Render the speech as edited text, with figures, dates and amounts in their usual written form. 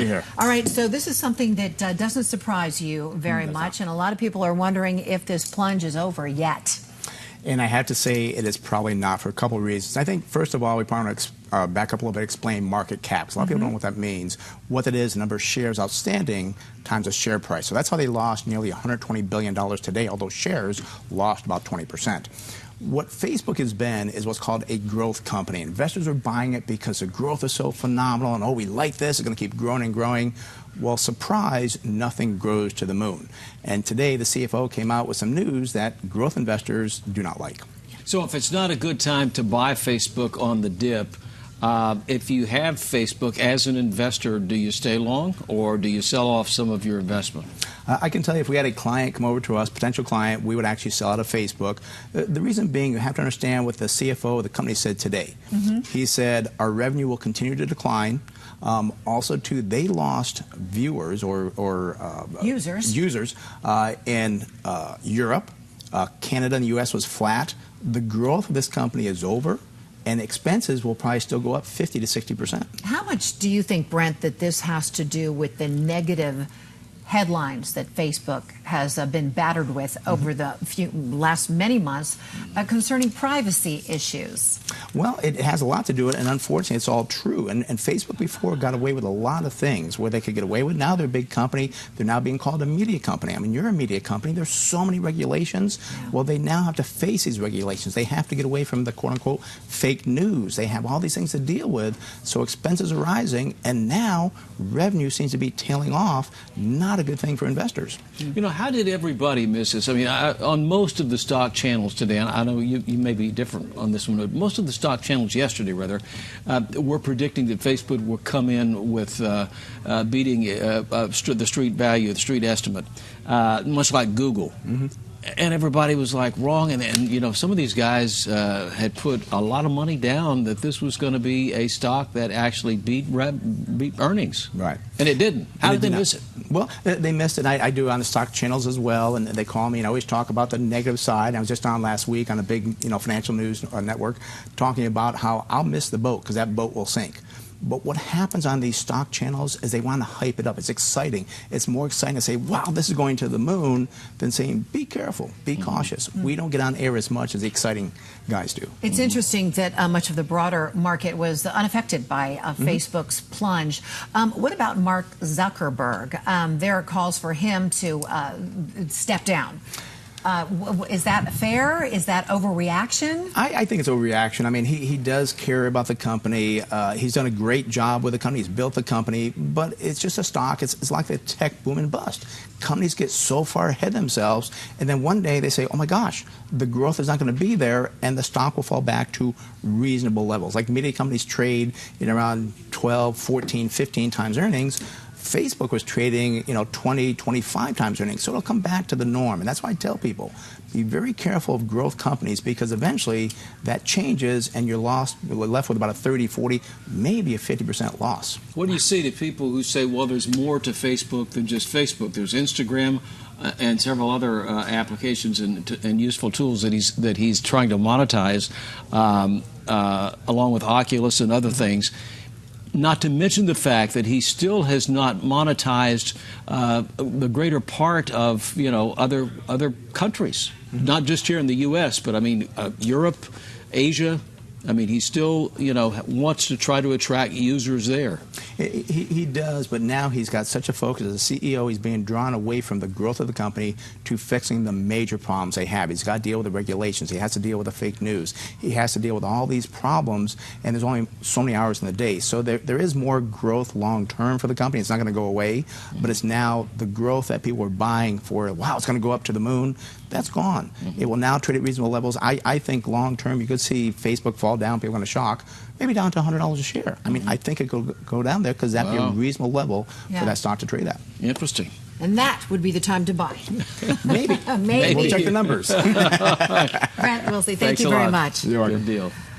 here. All right, so this is something that doesn't surprise you very much, and a lot of people are wondering if this plunge is over yet. And I have to say it is probably not for a couple of reasons. I think, first of all, we probably want to back up a little bit, explain market caps. A lot of people don't know what that means. What it is, the number of shares outstanding times the share price. So that's how they lost nearly $120 billion today, although shares lost about 20%. What Facebook has been is what's called a growth company. Investors are buying it because the growth is so phenomenal, and oh, we like this, it's going to keep growing and growing. Well, surprise, nothing grows to the moon. And today the CFO came out with some news that growth investors do not like. So if it's not a good time to buy Facebook on the dip, if you have Facebook as an investor, do you stay long or do you sell off some of your investment? I can tell you if we had a client come over to us, potential client, we would actually sell out of Facebook. The reason being, you have to understand what the CFO of the company said today. He said our revenue will continue to decline. Also, too, they lost viewers or users in Europe. Canada and the U.S. was flat. The growth of this company is over, and expenses will probably still go up 50 to 60%. How much do you think, Brent, that this has to do with the negative headlines that Facebook has been battered with over the last many months concerning privacy issues? Well, it has a lot to do with it, and unfortunately, it's all true. And Facebook before got away with a lot of things where they could get away with. Now they're a big company. They're now being called a media company. I mean, you're a media company. There's so many regulations. Yeah. Well, they now have to face these regulations. They have to get away from the quote-unquote fake news. They have all these things to deal with, so expenses are rising, and now revenue seems to be tailing off. Not a good thing for investors. You know, how did everybody miss this? I mean, on most of the stock channels today, and I know you may be different on this one, but most of the stock channels yesterday, rather, were predicting that Facebook would come in with beating the street value, the street estimate, much like Google. And everybody was like wrong, and you know, some of these guys had put a lot of money down that this was going to be a stock that actually beat earnings. Right. And it didn't. How did they miss it? Well, they missed it. I do on the stock channels as well, and they call me and I always talk about the negative side. I was just on last week on a big financial news network talking about how I'll miss the boat because that boat will sink. But what happens on these stock channels is they want to hype it up. It's exciting. It's more exciting to say, wow, this is going to the moon, than saying, be careful, be cautious. We don't get on air as much as the exciting guys do. It's interesting that much of the broader market was unaffected by Facebook's plunge. What about Mark Zuckerberg? There are calls for him to step down. Is that fair? Is that overreaction? I think it's overreaction. I mean, he does care about the company. He's done a great job with the company. He's built the company, but it's just a stock. It's like the tech boom and bust. Companies get so far ahead of themselves, and then one day they say, oh my gosh, the growth is not going to be there, and the stock will fall back to reasonable levels. Like media companies trade in around 12, 14, 15 times earnings. Facebook was trading, 20, 25 times earnings, so it'll come back to the norm. And that's why I tell people, be very careful of growth companies because eventually that changes and you're left with about a 30, 40, maybe a 50% loss. What do you say to people who say, well, there's more to Facebook than just Facebook? There's Instagram and several other applications and useful tools that he's trying to monetize, along with Oculus and other things. Not to mention the fact that he still has not monetized the greater part of other countries, not just here in the U.S., but I mean Europe, Asia. I mean, he still, wants to try to attract users there. He does, but now he's got such a focus. As a CEO, he's being drawn away from the growth of the company to fixing the major problems they have. He's got to deal with the regulations. He has to deal with the fake news. He has to deal with all these problems, and there's only so many hours in the day. So there is more growth long-term for the company. It's not going to go away, but it's now the growth that people are buying for, wow, it's going to go up to the moon. That's gone. It will now trade at reasonable levels. I think long-term you could see Facebook fall down, people are going to shock, maybe down to $100 a share. I mean, I think it could go down there because that'd be a reasonable level for that stock to trade at. Interesting. And that would be the time to buy. Maybe. Maybe. We'll check the numbers. Brent Wilsey, thank you very much. Good deal.